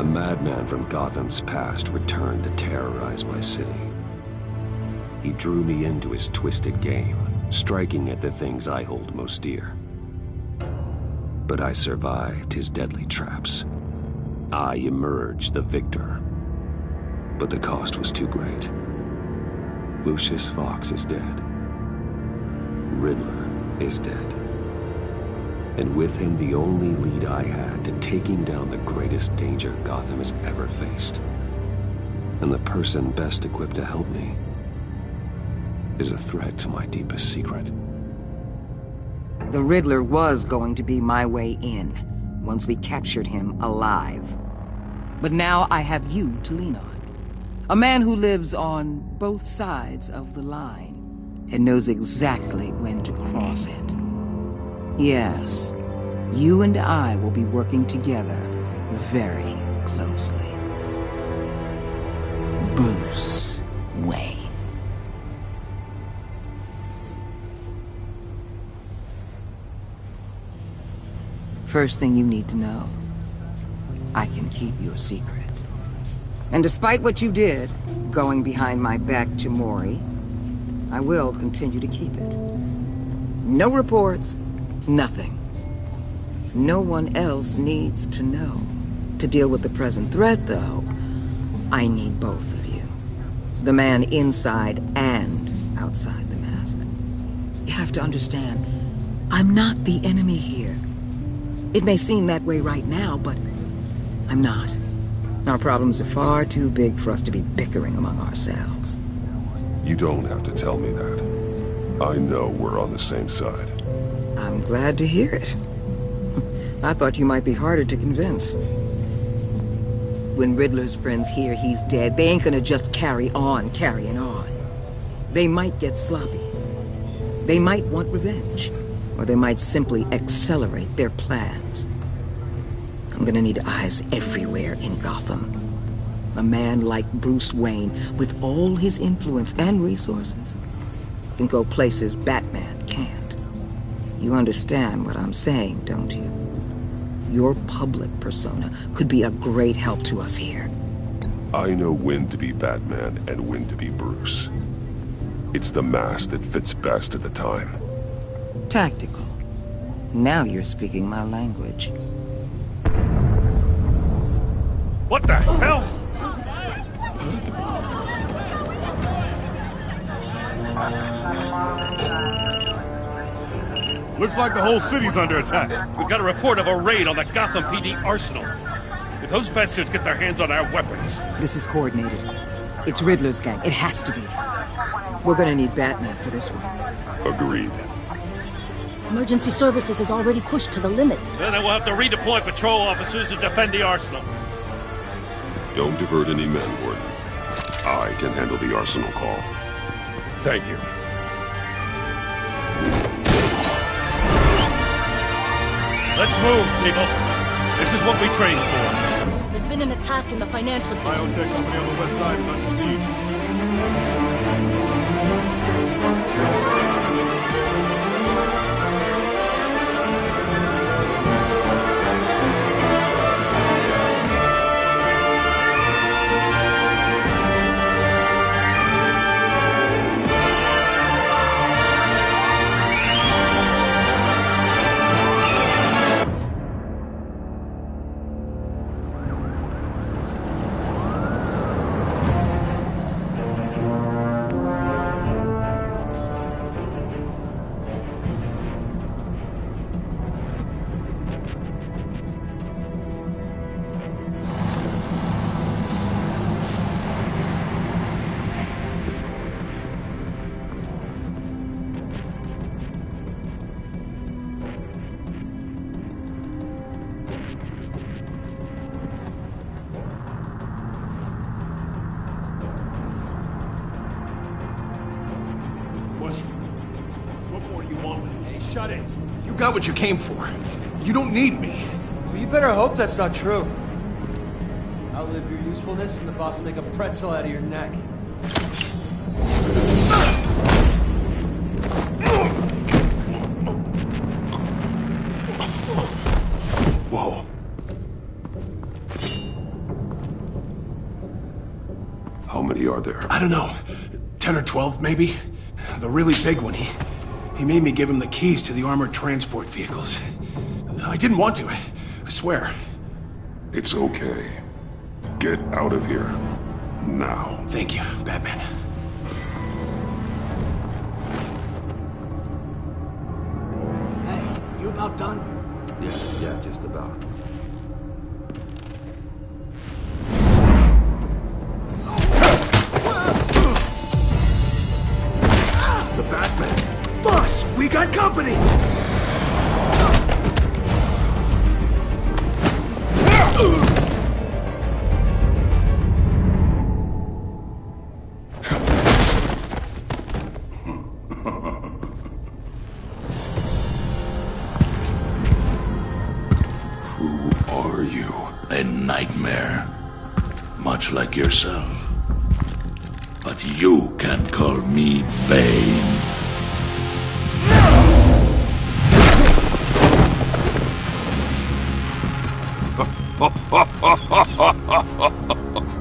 A madman from Gotham's past returned to terrorize my city. He drew me into his twisted game, striking at the things I hold most dear. But I survived his deadly traps. I emerged the victor. But the cost was too great. Lucius Fox is dead. Riddler is dead. And with him, the only lead I had to taking down the greatest danger Gotham has ever faced. And the person best equipped to help me is a threat to my deepest secret. The Riddler was going to be my way in, once we captured him alive. But now I have you to lean on. A man who lives on both sides of the line and knows exactly when to cross it. Yes, you and I will be working together very closely. Bruce Wayne. First thing you need to know, I can keep your secret. And despite what you did, going behind my back to Mori, I will continue to keep it. No reports, nothing. No one else needs to know. To deal with the present threat, though, I need both of you. The man inside and outside the mask. You have to understand, I'm not the enemy here. It may seem that way right now, but I'm not. Our problems are far too big for us to be bickering among ourselves. You don't have to tell me that. I know we're on the same side. I'm glad to hear it. I thought you might be harder to convince. When Riddler's friends hear he's dead, they ain't gonna just carry on carrying on. They might get sloppy. They might want revenge. Or they might simply accelerate their plans. I'm gonna need eyes everywhere in Gotham. A man like Bruce Wayne, with all his influence and resources, can go places Batman can't. You understand what I'm saying, don't you? Your public persona could be a great help to us here. I know when to be Batman and when to be Bruce. It's the mask that fits best at the time. Tactical. Now you're speaking my language. What the hell? Looks like the whole city's under attack. We've got a report of a raid on the Gotham PD arsenal. If those bastards get their hands on our weapons... This is coordinated. It's Riddler's gang. It has to be. We're gonna need Batman for this one. Agreed. Emergency services is already pushed to the limit. And then we'll have to redeploy patrol officers to defend the arsenal. Don't divert any men, Warden. I can handle the arsenal call. Thank you. Let's move, people. This is what we trained for. There's been an attack in the financial district. Biotech company on the west side is under siege. Shut it. You got what you came for. You don't need me. Well, you better hope that's not true. Outlive your usefulness and the boss will make a pretzel out of your neck. Whoa. are there? I don't know. 10 or 12, maybe? The really big one, he made me give him the keys to the armored transport vehicles. I didn't want to, I swear. It's okay. Get out of here. Now. Thank you, Batman. Hey, you about done? Yeah, just about. The Batman! Boss, we got company! Who are you? A nightmare. Much like yourself. But you can call me Bane.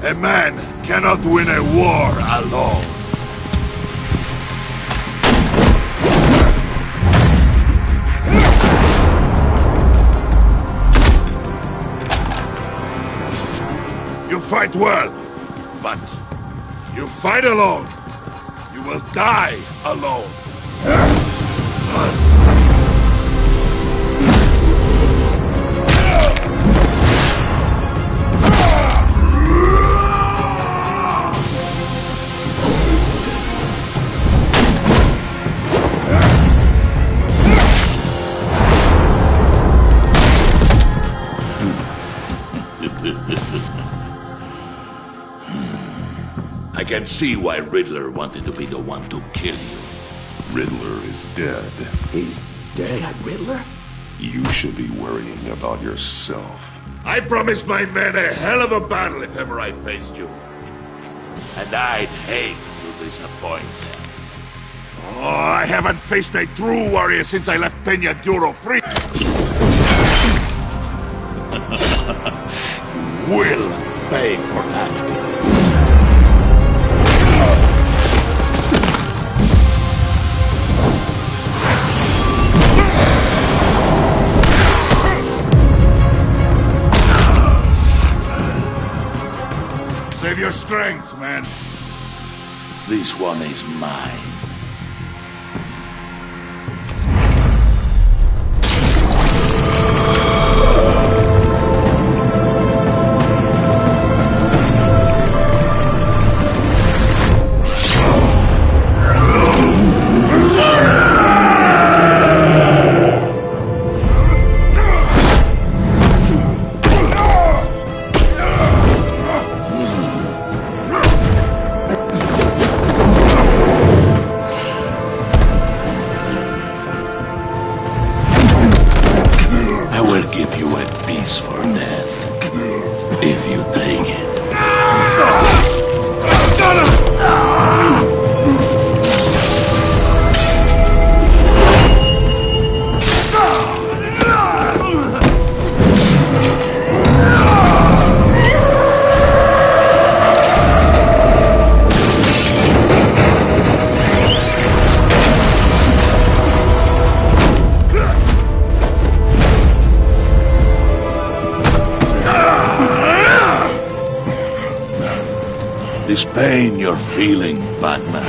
A man cannot win a war alone. You fight well, but you fight alone. You will die alone. I can see why Riddler wanted to be the one to kill you. Riddler is dead. He's dead? Riddler? You should be worrying about yourself. I promised my men a hell of a battle if ever I faced you. And I'd hate to disappoint them. Oh, I haven't faced a true warrior since I left Peña Duro You will pay for that. Save your strength, man. This one is mine. For death, if you take it. This pain you're feeling, Batman.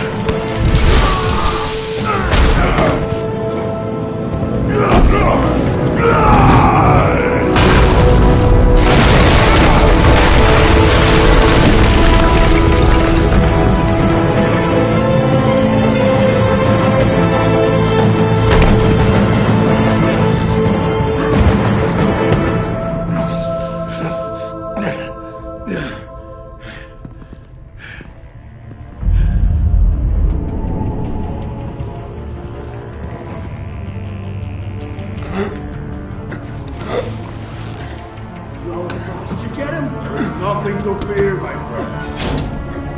Did you get him? There is nothing to fear, my friend.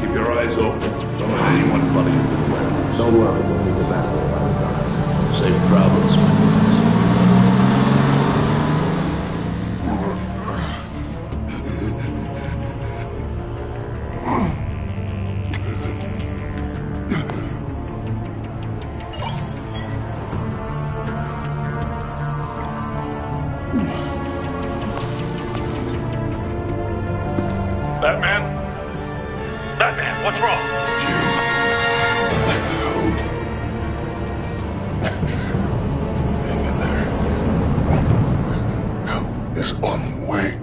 Keep your eyes open. Don't let anyone follow you to the warehouse. Don't worry, we'll meet the Batman by the docks. Safe travels, my friends. is on the way.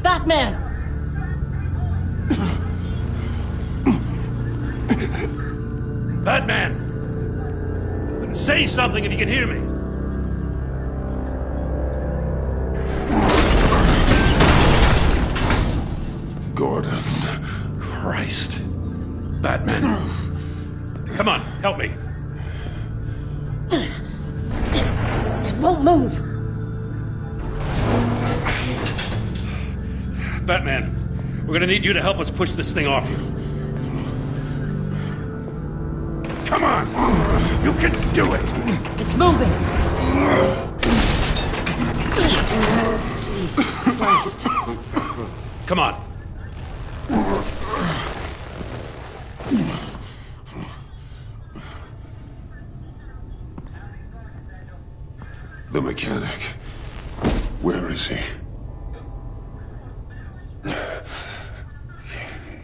Batman! Batman! Say something if you can hear me. Gordon. Christ. Batman. Come on, help me. It won't move! Batman, we're gonna need you to help us push this thing off you. Come on! You can do it! It's moving! Jesus Christ. Come on. The mechanic. Where is he?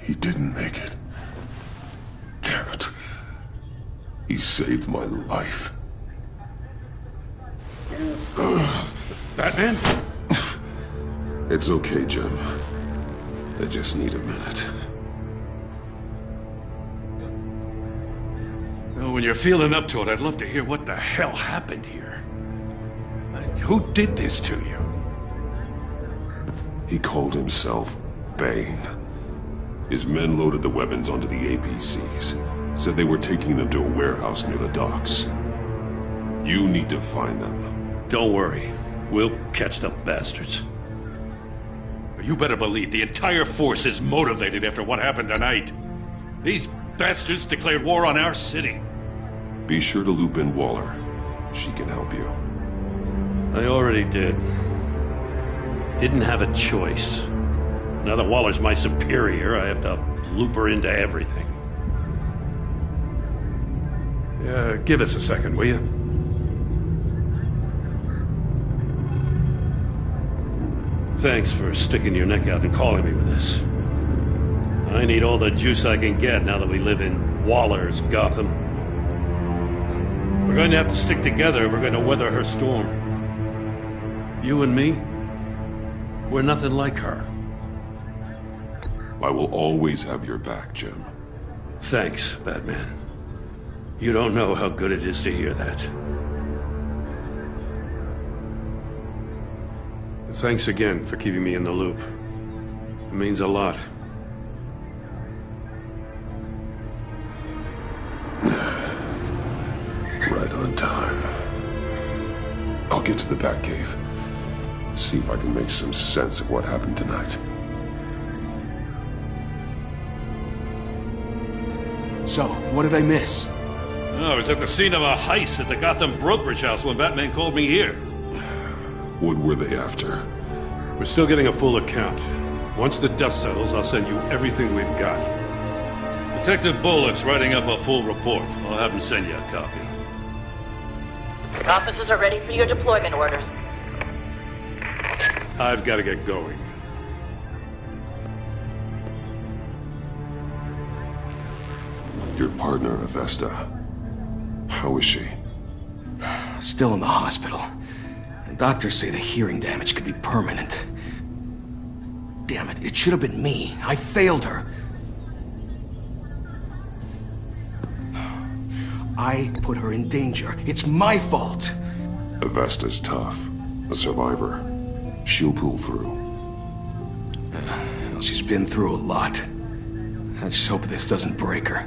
He didn't make it. Damn it. He saved my life. Batman? It's okay, Jim. I just need a minute. Well, when you're feeling up to it, I'd love to hear what the hell happened here. Who did this to you? He called himself Bane. His men loaded the weapons onto the APCs. Said they were taking them to a warehouse near the docks. You need to find them. Don't worry. We'll catch the bastards. You better believe the entire force is motivated after what happened tonight. These bastards declared war on our city. Be sure to loop in Waller. She can help you. I already did. Didn't have a choice. Now that Waller's my superior, I have to loop her into everything. Give us a second, will you? Thanks for sticking your neck out and calling me with this. I need all the juice I can get now that we live in Waller's Gotham. We're going to have to stick together if we're going to weather her storm. You and me, we're nothing like her. I will always have your back, Jim. Thanks, Batman. You don't know how good it is to hear that. Thanks again for keeping me in the loop. It means a lot. Right on time. I'll get to the Batcave. See if I can make some sense of what happened tonight. So, what did I miss? Oh, I was at the scene of a heist at the Gotham brokerage house when Batman called me here. What were they after? We're still getting a full account. Once the dust settles, I'll send you everything we've got. Detective Bullock's writing up a full report. I'll have him send you a copy. Officers are ready for your deployment orders. I've got to get going. Your partner, Avesta. How is she? Still in the hospital. And doctors say the hearing damage could be permanent. Damn it, it should have been me. I failed her. I put her in danger. It's my fault. Avesta's tough. A survivor. She'll pull through. Well, she's been through a lot. I just hope this doesn't break her.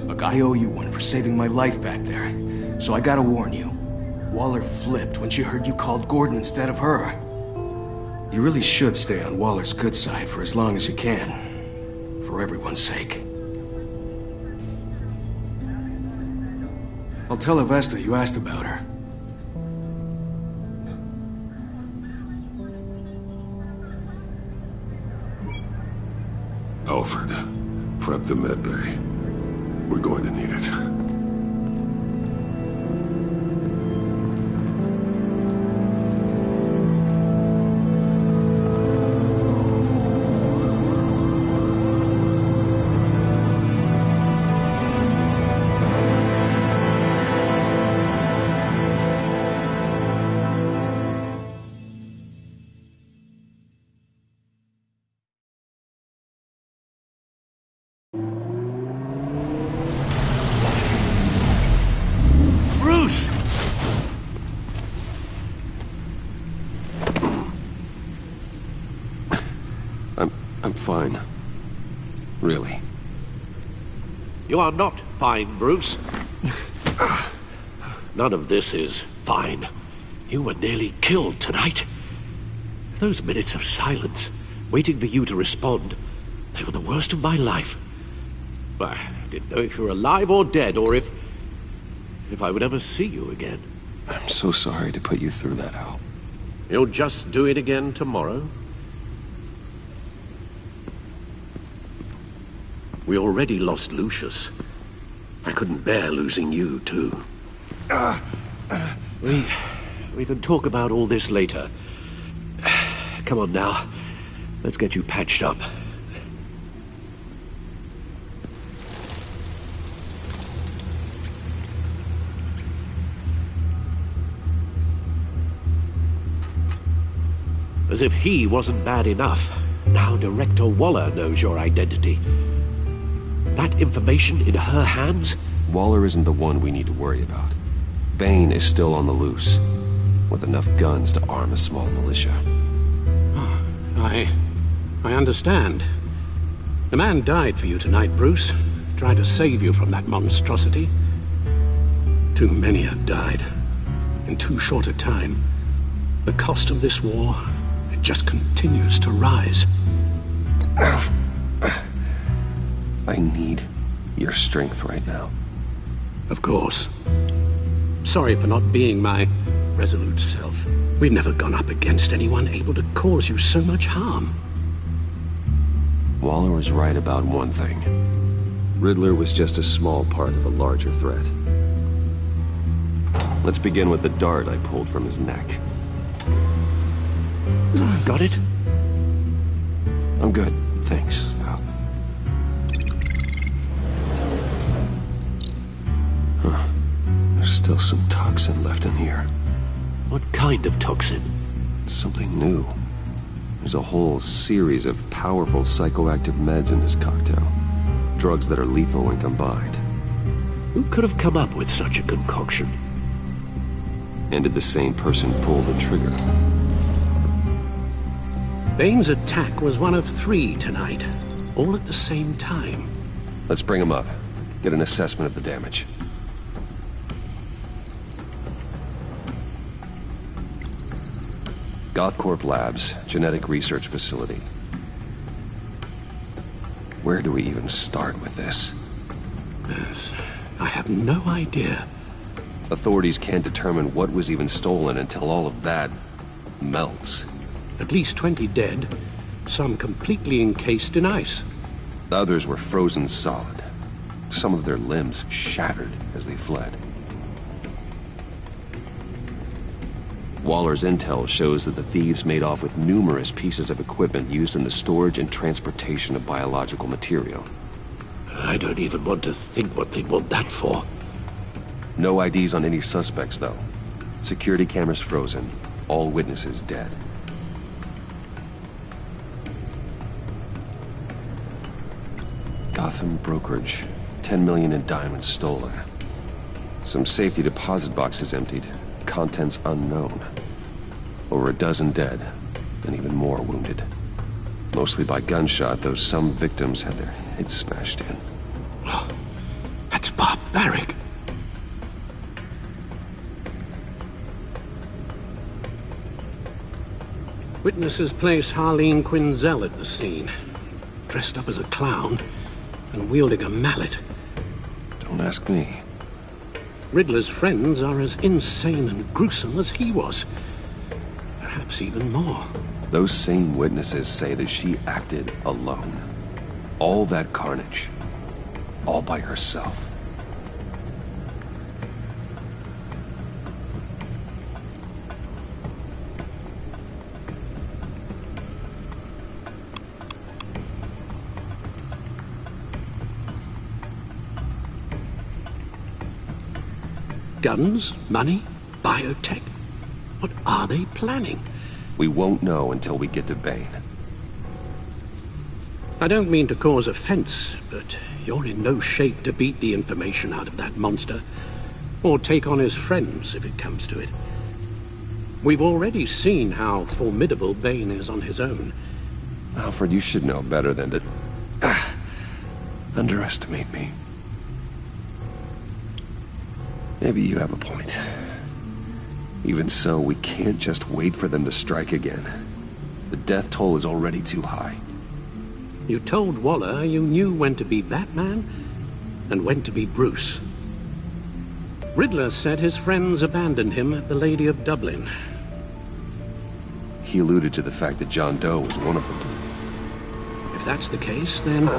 Look, I owe you one for saving my life back there. So I gotta warn you. Waller flipped when she heard you called Gordon instead of her. You really should stay on Waller's good side for as long as you can. For everyone's sake. I'll tell Avesta you asked about her. Alfred, prep the med bay. We're going to need it. I'm fine. Really. You are not fine, Bruce. None of this is fine. You were nearly killed tonight. Those minutes of silence, waiting for you to respond, they were the worst of my life. I didn't know if you were alive or dead, or if I would ever see you again. I'm so sorry to put you through that, Al. You'll just do it again tomorrow? We already lost Lucius. I couldn't bear losing you, too. We can talk about all this later. Come on now. Let's get you patched up. As if he wasn't bad enough, now Director Waller knows your identity. That information in her hands? Waller isn't the one we need to worry about. Bane is still on the loose, with enough guns to arm a small militia. I understand. The man died for you tonight, Bruce. Tried to save you from that monstrosity. Too many have died. In too short a time. The cost of this war, it just continues to rise. I need your strength right now. Of course. Sorry for not being my resolute self. We've never gone up against anyone able to cause you so much harm. Waller was right about one thing. Riddler was just a small part of a larger threat. Let's begin with the dart I pulled from his neck. Got it? I'm good, thanks, Al. Huh. There's still some toxin left in here. What kind of toxin? Something new. There's a whole series of powerful psychoactive meds in this cocktail. Drugs that are lethal when combined. Who could have come up with such a concoction? And did the same person pull the trigger? Bane's attack was one of 3 tonight, all at the same time. Let's bring him up. Get an assessment of the damage. Gothcorp Labs, genetic research facility. Where do we even start with this? Yes, I have no idea. Authorities can't determine what was even stolen until all of that melts. At least 20 dead, some completely encased in ice. Others were frozen solid. Some of their limbs shattered as they fled. Waller's intel shows that the thieves made off with numerous pieces of equipment used in the storage and transportation of biological material. I don't even want to think what they'd want that for. No IDs on any suspects, though. Security cameras frozen. All witnesses dead. Gotham brokerage. 10 million in diamonds stolen. Some safety deposit boxes emptied. Contents unknown. Over a dozen dead, and even more wounded. Mostly by gunshot, though some victims had their heads smashed in. Oh, that's barbaric. Witnesses place Harleen Quinzel at the scene, dressed up as a clown and wielding a mallet. Don't ask me. Riddler's friends are as insane and gruesome as he was. Perhaps even more. Those same witnesses say that she acted alone. All that carnage. All by herself. Guns, money, biotech. What are they planning? We won't know until we get to Bane. I don't mean to cause offense, but you're in no shape to beat the information out of that monster, or take on his friends if it comes to it. We've already seen how formidable Bane is on his own. Alfred, you should know better than to underestimate me. Maybe you have a point. Even so, we can't just wait for them to strike again. The death toll is already too high. You told Waller you knew when to be Batman and when to be Bruce. Riddler said his friends abandoned him at the Lady of Dublin. He alluded to the fact that John Doe was one of them. If that's the case, then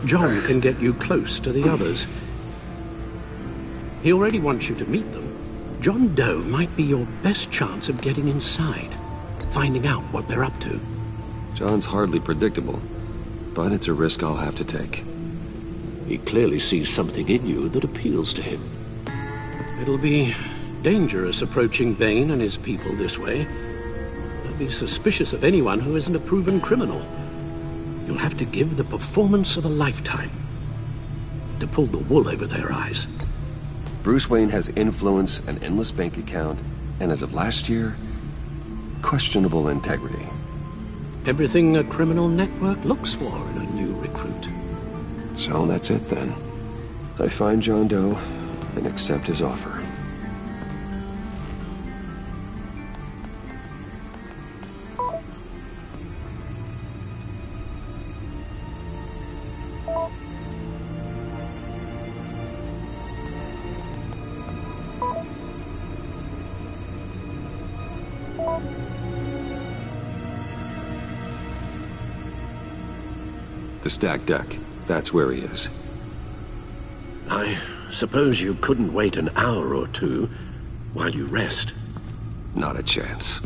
John can get you close to the others. He already wants you to meet them. John Doe might be your best chance of getting inside, finding out what they're up to. John's hardly predictable, but it's a risk I'll have to take. He clearly sees something in you that appeals to him. It'll be dangerous approaching Bane and his people this way. They'll be suspicious of anyone who isn't a proven criminal. You'll have to give the performance of a lifetime to pull the wool over their eyes. Bruce Wayne has influence, an endless bank account, and as of last year, questionable integrity. Everything a criminal network looks for in a new recruit. So that's it then. I find John Doe and accept his offer. The stacked deck. That's where he is. I suppose you couldn't wait an hour or two while you rest? Not a chance.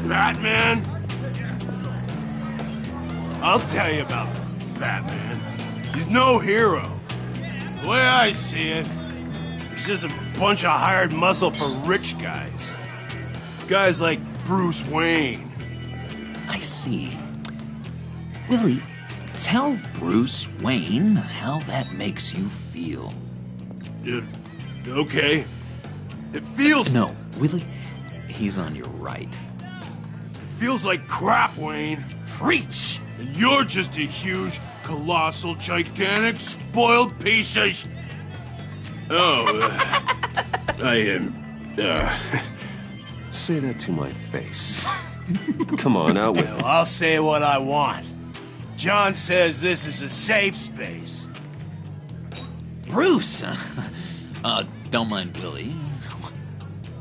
Batman? I'll tell you about Batman. He's no hero. The way I see it, he's just a bunch of hired muscle for rich guys. Guys like Bruce Wayne. I see. Willie, tell Bruce Wayne how that makes you feel. Okay. It feels... No, Willie, he's on your right. It feels like crap, Wayne. Preach! And you're just a huge, colossal, gigantic, spoiled piece of I am... Say that to my face. Come on, out with it. Well, I'll say what I want. John says this is a safe space. Bruce! Don't mind Willie.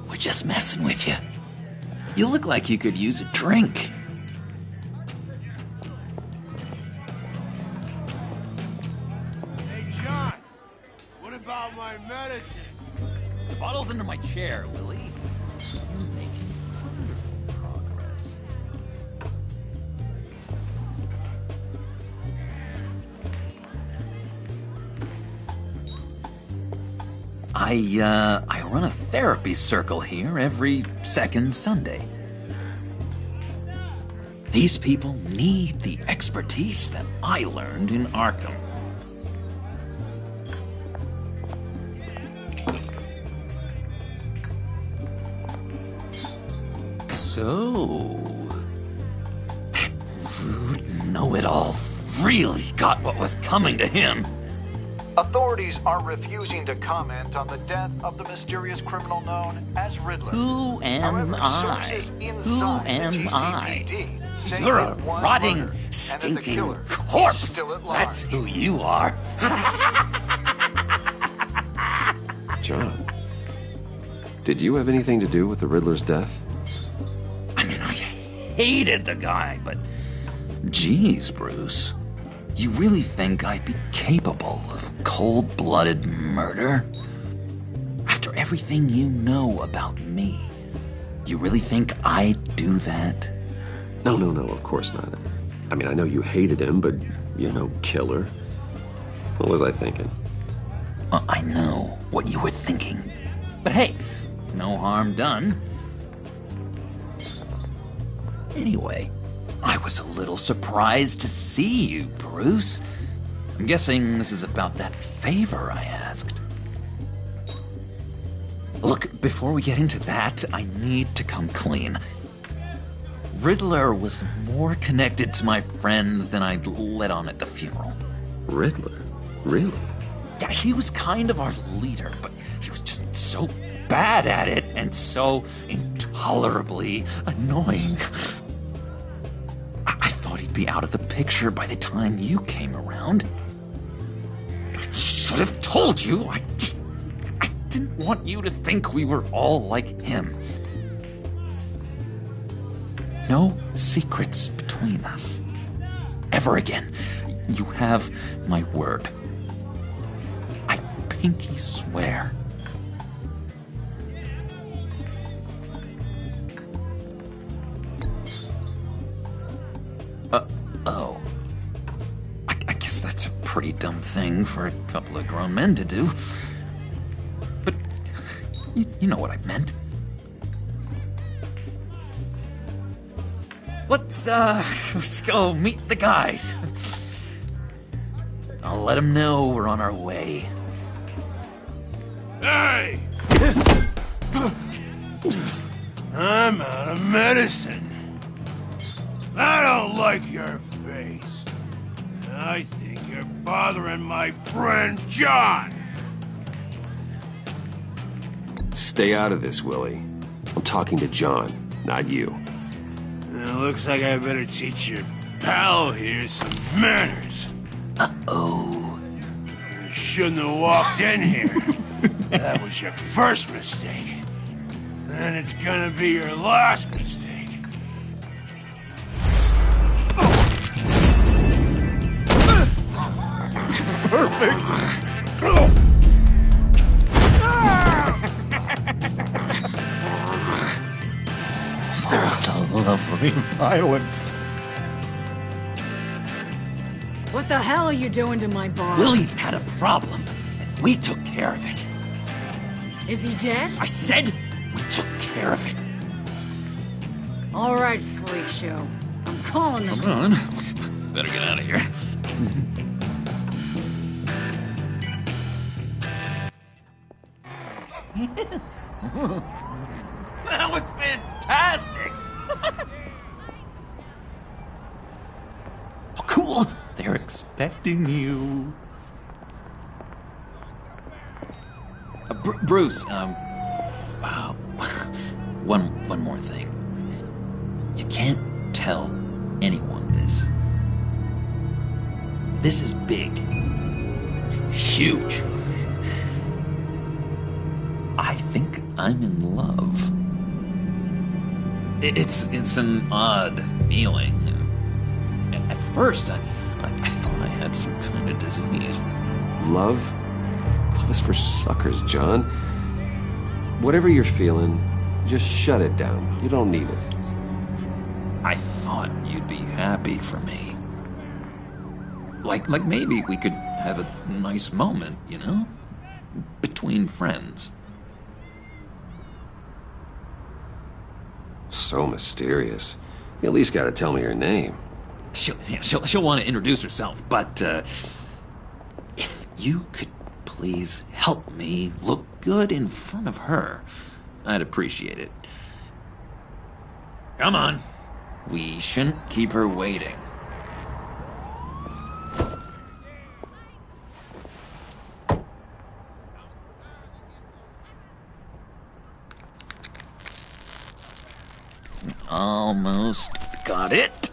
We're just messing with you. You look like you could use a drink. Hey, John. What about my medicine? The bottle's under my chair, Willie. You're making wonderful progress. I run a therapy circle here every second Sunday. These people need the expertise that I learned in Arkham. So, know-it-all really got what was coming to him. Authorities are refusing to comment on the death of the mysterious criminal known as Riddler. Who am However, I? sources Who inside the am I? GCPD say You're a it was rotting, murder, and that the stinking killer is corpse. still at large. That's who you are. John, did you have anything to do with the Riddler's death? I mean, I hated the guy, but geez, Bruce. You really think I'd be capable of cold-blooded murder? After everything you know about me, you really think I'd do that? No, of course not. I mean, I know you hated him, but you're no killer. What was I thinking? I know what you were thinking. But hey, no harm done. Anyway, I was a little surprised to see you, Bruce. I'm guessing this is about that favor I asked. Look, before we get into that, I need to come clean. Riddler was more connected to my friends than I'd let on at the funeral. Riddler? Really? Yeah, he was kind of our leader, but he was just so bad at it and so intolerably annoying. I thought he'd be out of the picture by the time you came around. I should have told you. I didn't want you to think we were all like him. No secrets between us. Ever again. You have my word. I pinky swear. Oh. I guess that's a pretty dumb thing for a couple of grown men to do. But you know what I meant. Let's go meet the guys. I'll let them know we're on our way. Hey! I'm out of medicine. I don't like your face. I think you're bothering my friend John. Stay out of this, Willie. I'm talking to John, not you. It looks like I better teach your pal here some manners. Uh-oh. You shouldn't have walked in here. That was your first mistake. And it's gonna be your last mistake. Perfect. Oh, lovely violence. What the hell are you doing to my bar? Willie had a problem, and we took care of it. Is he dead? I said we took care of it. All right, freak show. I'm calling the Come on. Better get out of here. That was fantastic! Oh, cool! They're expecting you. Bruce, one more thing. You can't tell anyone this. This is big. Huge. I think I'm in love. It's an odd feeling. At first, I thought I had some kind of disease. Love? Love is for suckers, John. Whatever you're feeling, just shut it down. You don't need it. I thought you'd be happy for me. Like maybe we could have a nice moment, you know? Between friends. So mysterious. You at least gotta tell me her name. She'll want to introduce herself, but if you could please help me look good in front of her, I'd appreciate it. Come on. We shouldn't keep her waiting. Almost got it.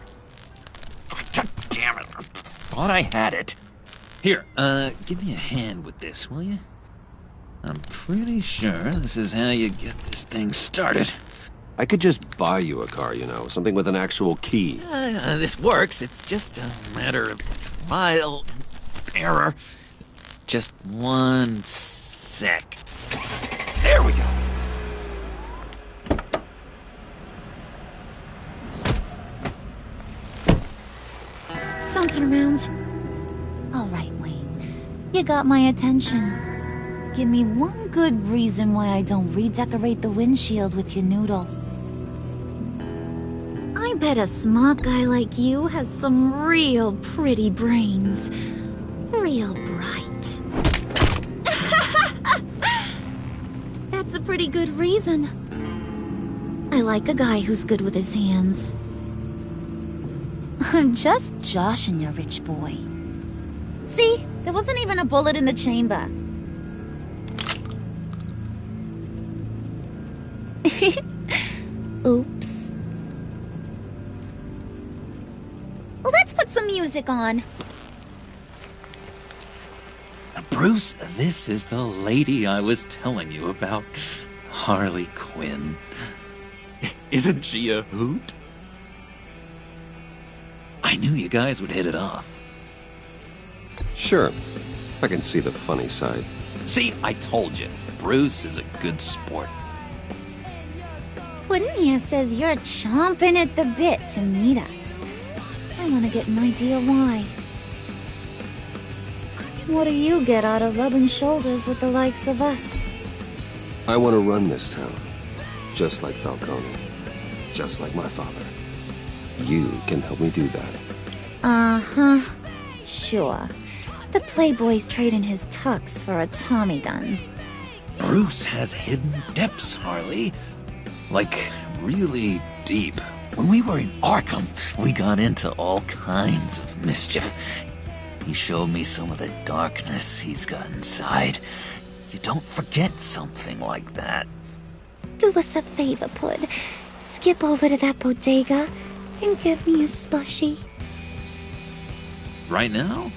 God damn it. I thought I had it. Here, give me a hand with this, will you? I'm pretty sure this is how you get this thing started. I could just buy you a car, you know, something with an actual key. This works. It's just a matter of trial and error. Just one sec. There we go. Don't turn around. All right, Wayne. You got my attention. Give me one good reason why I don't redecorate the windshield with your noodle. I bet a smart guy like you has some real pretty brains. Real bright. That's a pretty good reason. I like a guy who's good with his hands. I'm just joshing you, rich boy. See? There wasn't even a bullet in the chamber. Oops. Let's put some music on. Bruce, this is the lady I was telling you about. Harley Quinn. Isn't she a hoot? I knew you guys would hit it off. Sure. I can see the funny side. See, I told you. Bruce is a good sport. Puddin' here says you're chomping at the bit to meet us. I want to get an idea why. What do you get out of rubbing shoulders with the likes of us? I want to run this town. Just like Falcone. Just like my father. You can help me do that. Uh-huh. Sure. The Playboy's trading his tux for a Tommy gun. Bruce has hidden depths, Harley. Like, really deep. When we were in Arkham, we got into all kinds of mischief. He showed me some of the darkness he's got inside. You don't forget something like that. Do us a favor, Pud. Skip over to that bodega and get me a slushie. Right now?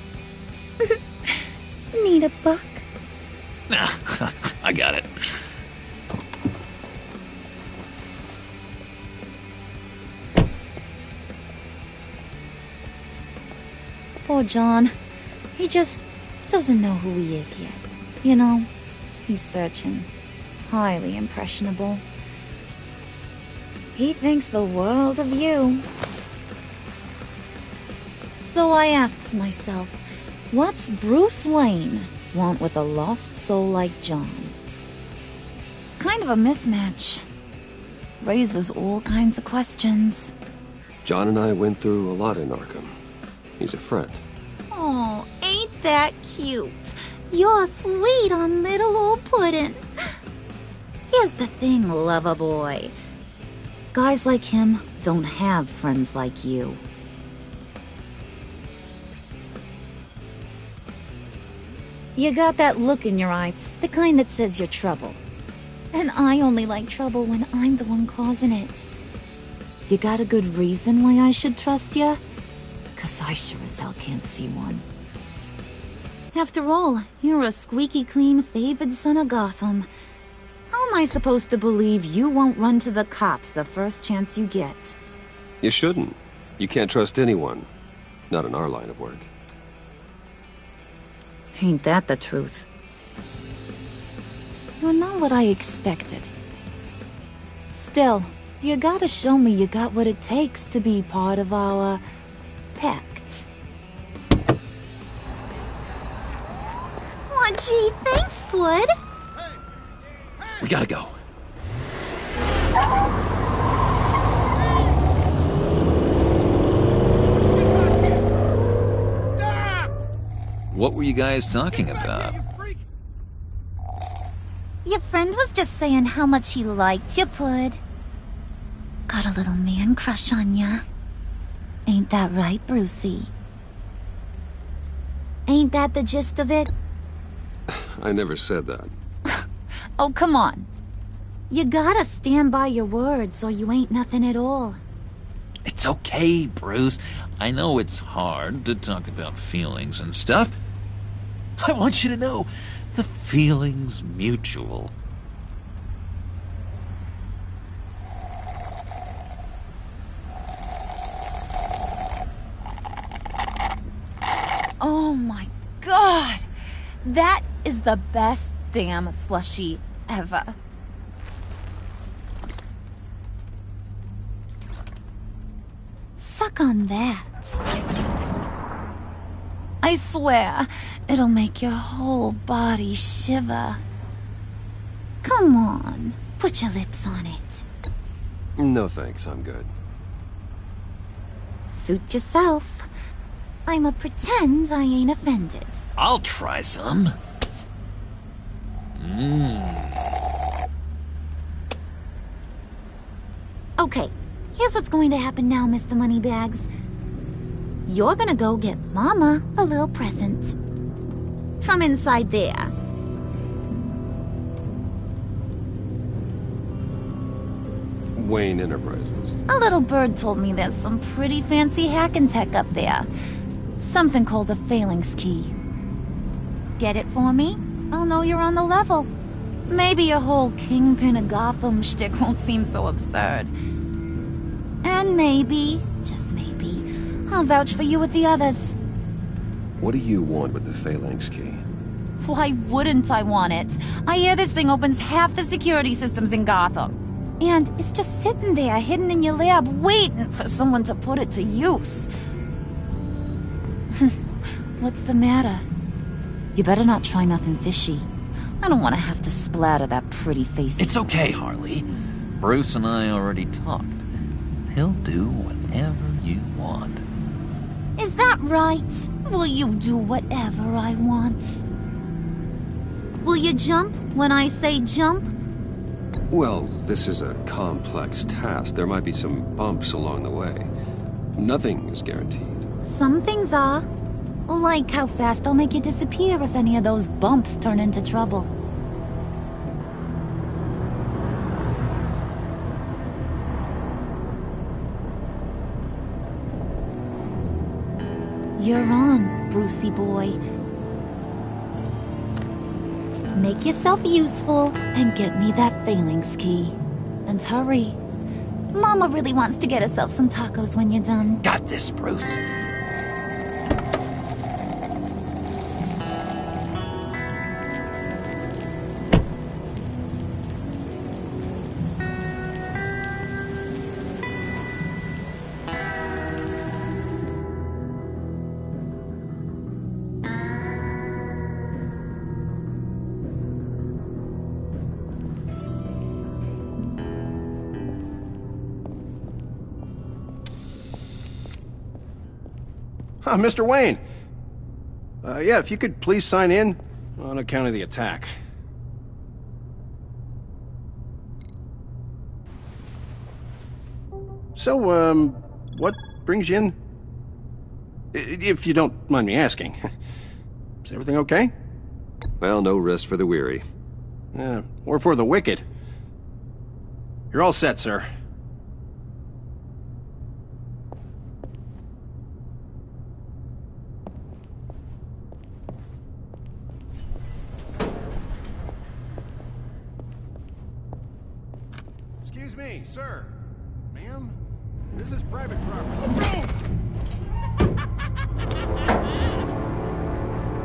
Need a buck? Nah, I got it. Poor John. He just doesn't know who he is yet. You know, he's searching. Highly impressionable. He thinks the world of you. So I asks myself, what's Bruce Wayne want with a lost soul like John? It's kind of a mismatch. Raises all kinds of questions. John and I went through a lot in Arkham. He's a friend. Oh, ain't that cute? You're sweet on little old Puddin'. Here's the thing, lover boy. Guys like him don't have friends like you. You got that look in your eye, the kind that says you're trouble. And I only like trouble when I'm the one causing it. You got a good reason why I should trust you? 'Cause I sure as hell can't see one. After all, you're a squeaky clean favored son of Gotham. How am I supposed to believe you won't run to the cops the first chance you get? You shouldn't. You can't trust anyone. Not in our line of work. Ain't that the truth? You're not what I expected. Still, you gotta show me you got what it takes to be part of our pact. Aw, gee, thanks, Bud. We gotta go. What were you guys talking about? Your friend was just saying how much he liked you, Pud. Got a little man crush on ya. Ain't that right, Brucey? Ain't that the gist of it? I never said that. Oh, come on. You gotta stand by your words or you ain't nothing at all. It's okay, Bruce. I know it's hard to talk about feelings and stuff. I want you to know, the feeling's mutual. Oh my god! That is the best damn slushie ever. Suck on that. I swear, it'll make your whole body shiver. Come on, put your lips on it. No thanks, I'm good. Suit yourself. I'ma pretend I ain't offended. I'll try some. Okay, here's what's going to happen now, Mr. Moneybags. You're gonna go get Mama a little present. From inside there. Wayne Enterprises. A little bird told me there's some pretty fancy hacking tech up there. Something called a phalanx key. Get it for me? I'll know you're on the level. Maybe your whole Kingpin of Gotham shtick won't seem so absurd. And maybe, just maybe, I'll vouch for you with the others. What do you want with the phalanx key? Why wouldn't I want it? I hear this thing opens half the security systems in Gotham. And it's just sitting there, hidden in your lab, waiting for someone to put it to use. What's the matter? You better not try nothing fishy. I don't want to have to splatter that pretty face. It's okay, Harley. Bruce and I already talked. He'll do whatever you want. Is that right? Will you do whatever I want? Will you jump when I say jump? Well, this is a complex task. There might be some bumps along the way. Nothing is guaranteed. Some things are. Like how fast I'll make you disappear if any of those bumps turn into trouble. You're on, Brucey boy. Make yourself useful and get me that phalanx key. And hurry. Mama really wants to get herself some tacos when you're done. Got this, Bruce. Mr. Wayne. Yeah, if you could please sign in on account of the attack. So, what brings you in? If you don't mind me asking. Is everything okay? Well, no rest for the weary. Or for the wicked. You're all set, sir. Excuse me, sir. Ma'am, this is private property.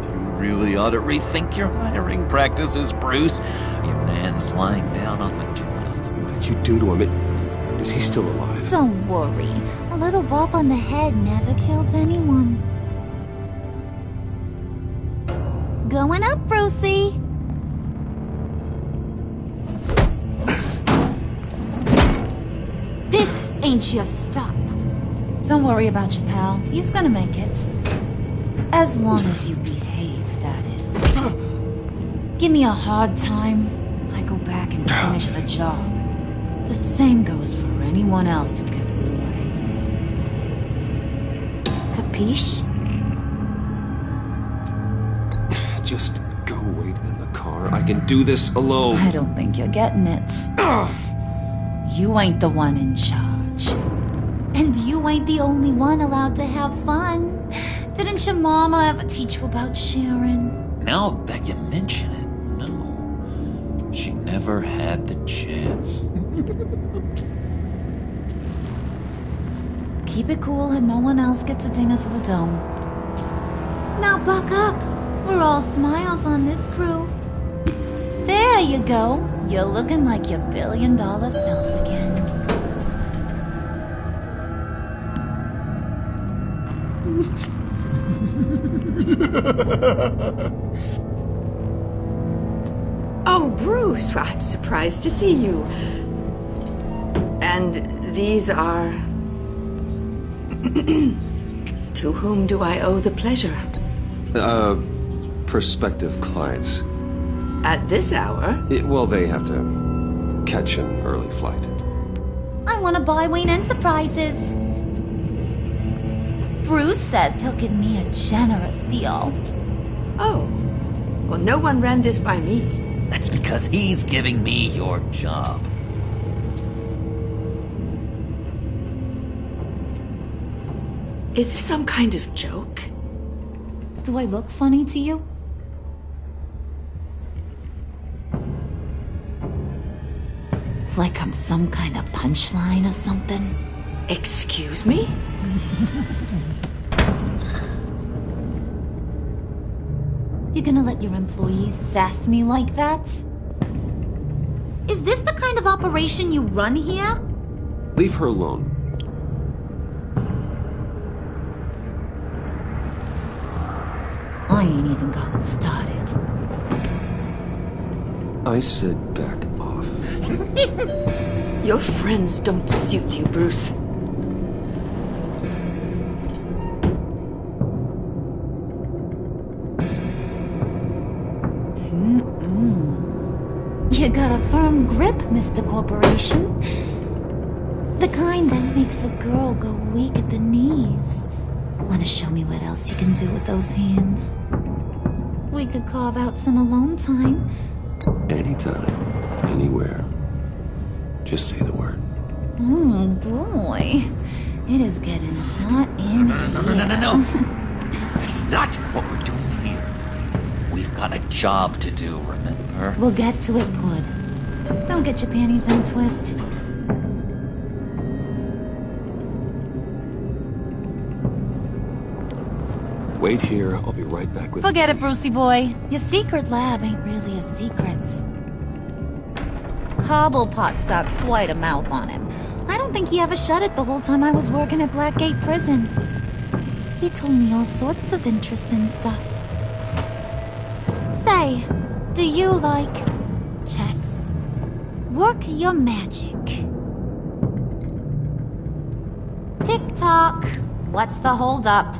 You really ought to rethink your hiring practices, Bruce. Your man's lying down on the job. What did you do to him? Is he still alive? Don't worry. A little bump on the head never killed anyone. Going up, Brucey. This ain't your stop. Don't worry about your pal. He's gonna make it. As long as you behave, that is. Give me a hard time, I go back and finish the job. The same goes for anyone else who gets in the way. Capiche? Just go wait in the car. I can do this alone. I don't think you're getting it. You ain't the one in charge. And you ain't the only one allowed to have fun. Didn't your mama ever teach you about sharing? Now that you mention it, no. She never had the chance. Keep it cool and no one else gets a dinner to the dome. Now buck up. We're all smiles on this crew. There you go. You're looking like your billion-dollar self again. Oh, Bruce, I'm surprised to see you. And these are... To whom do I owe the pleasure? Prospective clients. At this hour? Well, they have to catch an early flight. I want to buy Wayne Enterprises. Bruce says he'll give me a generous deal. Oh. Well, no one ran this by me. That's because he's giving me your job. Is this some kind of joke? Do I look funny to you? Like I'm some kind of punchline or something? Excuse me? You gonna let your employees sass me like that? Is this the kind of operation you run here? Leave her alone. I ain't even gotten started. I said back off. Your friends don't suit you, Bruce. You got a firm grip, Mr. Corporation. The kind that makes a girl go weak at the knees. Wanna show me what else you can do with those hands? We could carve out some alone time. Anytime, anywhere. Just say the word. Oh boy. It is getting hot in here. No. That's not what we're doing here. We've got a job to do, remember? We'll get to it, Wood. Don't get your panties in a twist. Wait here, I'll be right back with Forget it, Brucey boy. Your secret lab ain't really a secret. Cobblepot's got quite a mouth on him. I don't think he ever shut it the whole time I was working at Blackgate Prison. He told me all sorts of interesting stuff. Say, do you like chess? Work your magic. Tick-tock. What's the holdup?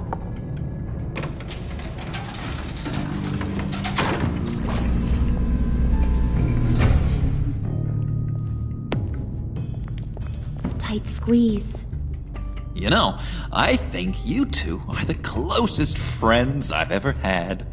Tight squeeze. You know, I think you two are the closest friends I've ever had.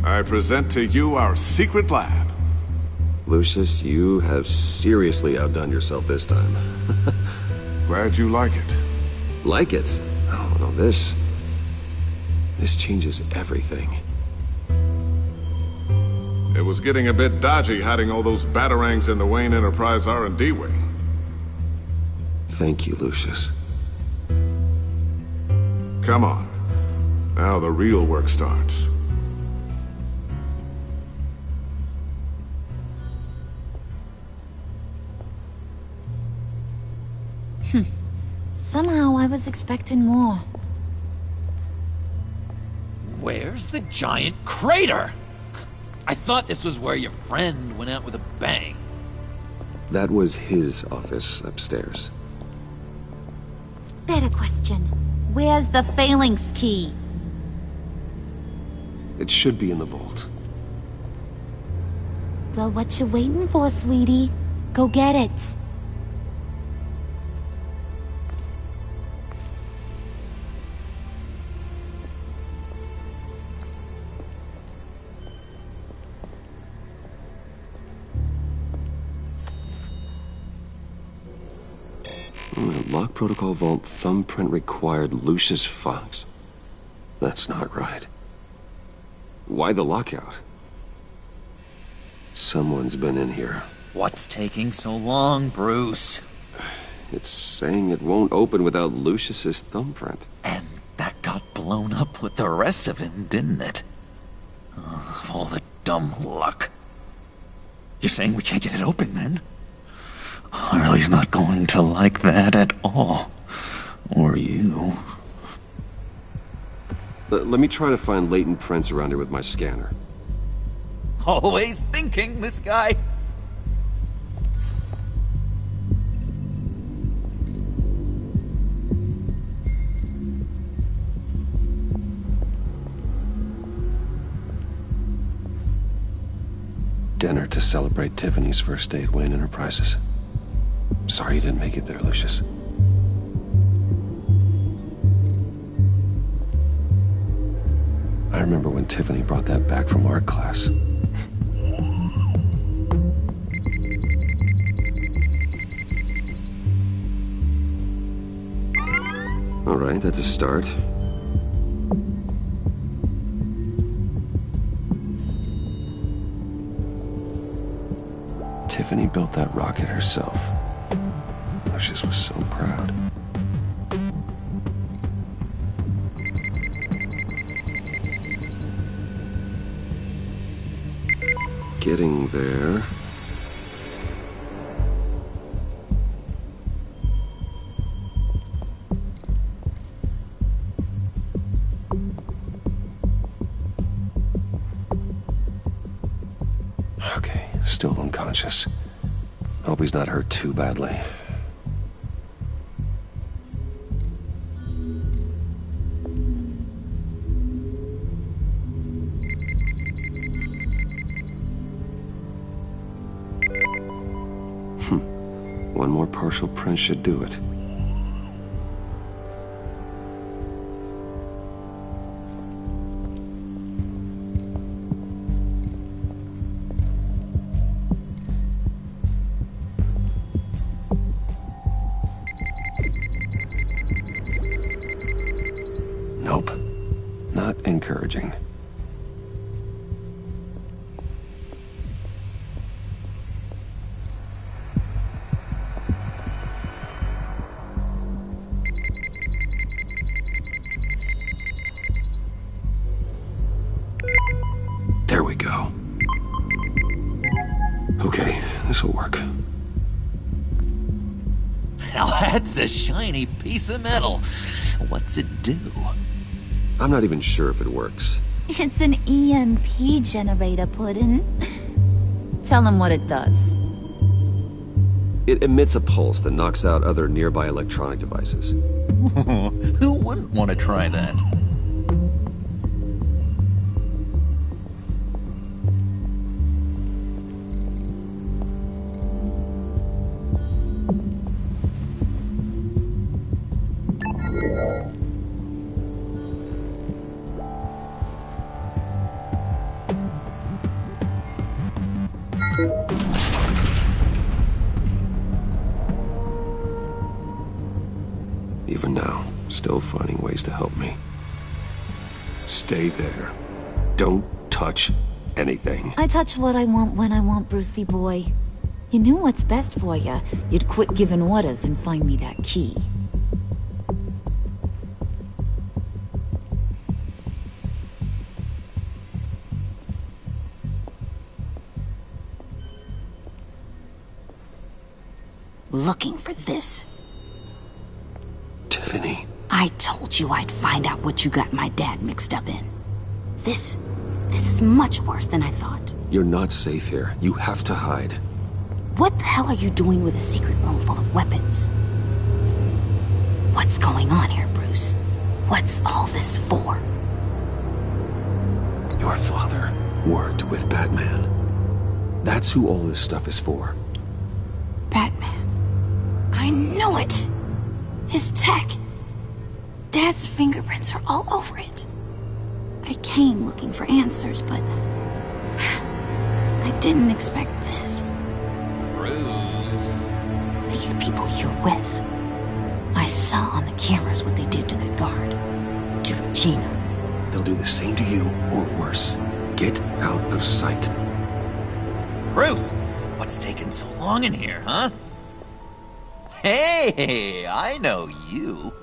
I present to you our secret lab. Lucius, you have seriously outdone yourself this time. Glad you like it. Like it? Oh, no, this changes everything. It was getting a bit dodgy hiding all those batarangs in the Wayne Enterprise R&D wing. Thank you, Lucius. Come on. Now the real work starts. Somehow I was expecting more. Where's the giant crater? I thought this was where your friend went out with a bang. That was his office upstairs. Better question. Where's the phalanx key? It should be in the vault. Well, what you waiting for, sweetie? Go get it. Lock protocol vault thumbprint required Lucius Fox. That's not right. Why the lockout? Someone's been in here. What's taking so long, Bruce? It's saying it won't open without Lucius's thumbprint. And that got blown up with the rest of him, didn't it? All the dumb luck. You're saying we can't get it open, then? Harley's not going to like that at all. Or you. Let me try to find latent prints around here with my scanner. Always thinking, this guy. Dinner to celebrate Tiffany's first day at Wayne Enterprises. Sorry you didn't make it there, Lucius. I remember when Tiffany brought that back from art class. All right, that's a start. Tiffany built that rocket herself. Lucius was so proud. Getting there. Okay, still unconscious. Hope he's not hurt too badly. One more partial print should do it. Nope. Not encouraging. There we go. Okay, this'll work. Now that's a shiny piece of metal. What's it do? I'm not even sure if it works. It's an EMP generator, Puddin'. Tell him what it does. It emits a pulse that knocks out other nearby electronic devices. Who wouldn't want to try that? Even now, still finding ways to help me. Stay there. Don't touch anything. I touch what I want when I want, Brucey boy. You knew what's best for you. You'd quit giving orders and find me that key. Looking for this. Tiffany. I told you I'd find out what you got my dad mixed up in. This is much worse than I thought. You're not safe here. You have to hide. What the hell are you doing with a secret room full of weapons? What's going on here, Bruce? What's all this for? Your father worked with Batman. That's who all this stuff is for. Batman. I knew it! His tech. Dad's fingerprints are all over it. I came looking for answers, but I didn't expect this. Bruce. These people you're with. I saw on the cameras what they did to that guard. To Regina. They'll do the same to you, or worse. Get out of sight. Bruce, what's taking so long in here, huh? Hey, I know you.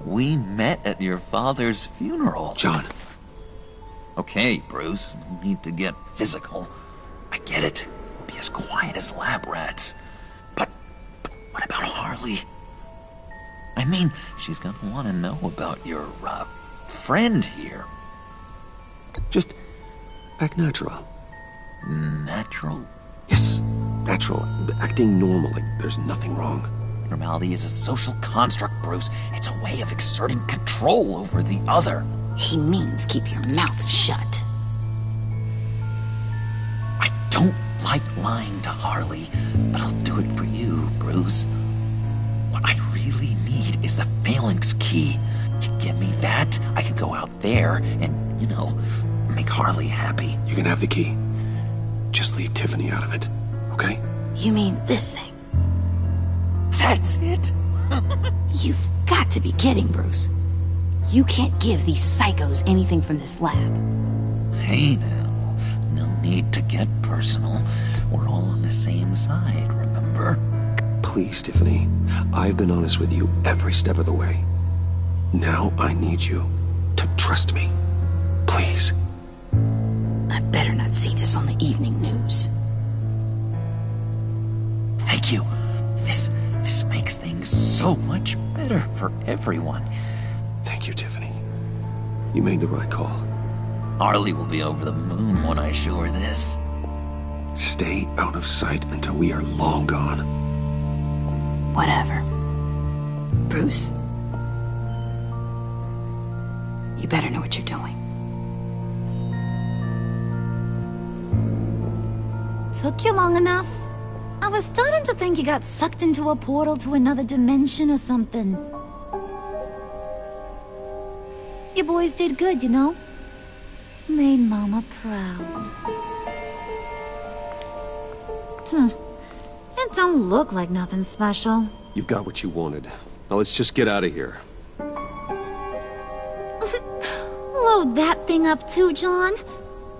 We met at your father's funeral. John. Okay, Bruce, no need to get physical. I get it. We'll be as quiet as lab rats. But what about Harley? I mean, she's gonna want to know about your, friend here. Just act natural. Natural? Yes, natural. Acting normal, like there's nothing wrong. Normality is a social construct, Bruce. It's a way of exerting control over the other. He means keep your mouth shut. I don't like lying to Harley, but I'll do it for you, Bruce. What I really need is the phalanx key. You give me that, I can go out there and, you know, make Harley happy. You can have the key. Just leave Tiffany out of it, okay? You mean this thing? That's it? You've got to be kidding, Bruce. You can't give these psychos anything from this lab. Hey now, no need to get personal. We're all on the same side, remember? Please, Tiffany. I've been honest with you every step of the way. Now I need you to trust me. Please. I better not see this on the evening news. Thank you. This makes things so much better for everyone. Thank you, Tiffany. You made the right call. Harley will be over the moon when I show her this. Stay out of sight until we are long gone. Whatever. Bruce. You better know what you're doing. Took you long enough? I was starting to think you got sucked into a portal to another dimension or something. You boys did good, you know? Made Mama proud. It don't look like nothing special. You've got what you wanted. Now let's just get out of here. Load that thing up too, John.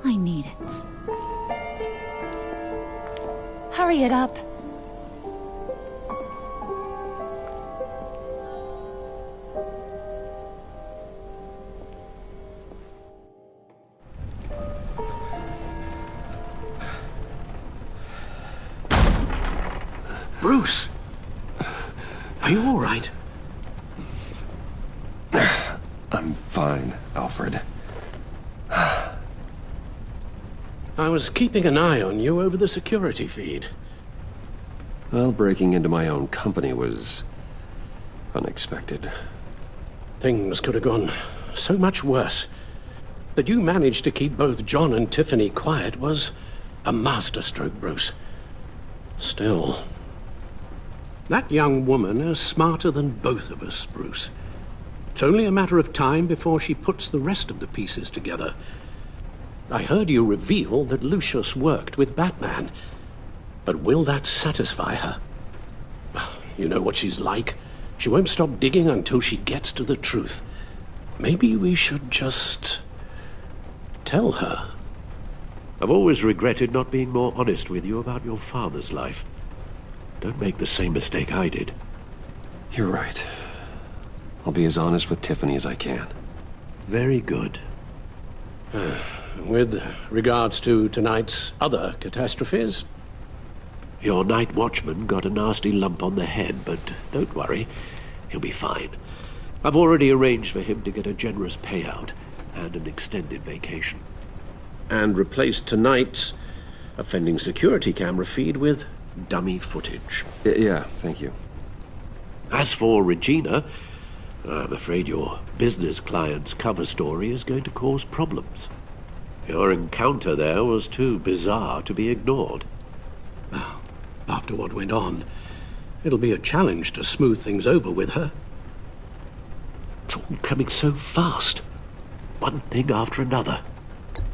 I need it. Hurry it up. Bruce! Are you all right? I'm fine, Alfred. I was keeping an eye on you over the security feed. Well, breaking into my own company was unexpected. Things could have gone so much worse. That you managed to keep both John and Tiffany quiet was a masterstroke, Bruce. Still, that young woman is smarter than both of us, Bruce. It's only a matter of time before she puts the rest of the pieces together. I heard you reveal that Lucius worked with Batman. But will that satisfy her? You know what she's like. She won't stop digging until she gets to the truth. Maybe we should just tell her. I've always regretted not being more honest with you about your father's life. Don't make the same mistake I did. You're right. I'll be as honest with Tiffany as I can. Very good. With regards to tonight's other catastrophes? Your night watchman got a nasty lump on the head, but don't worry. He'll be fine. I've already arranged for him to get a generous payout and an extended vacation. And replaced tonight's offending security camera feed with dummy footage. Yeah, thank you. As for Regina, I'm afraid your business client's cover story is going to cause problems. Your encounter there was too bizarre to be ignored. after what went on. It'll be a challenge to smooth things over with her. It's all coming so fast. One thing after another.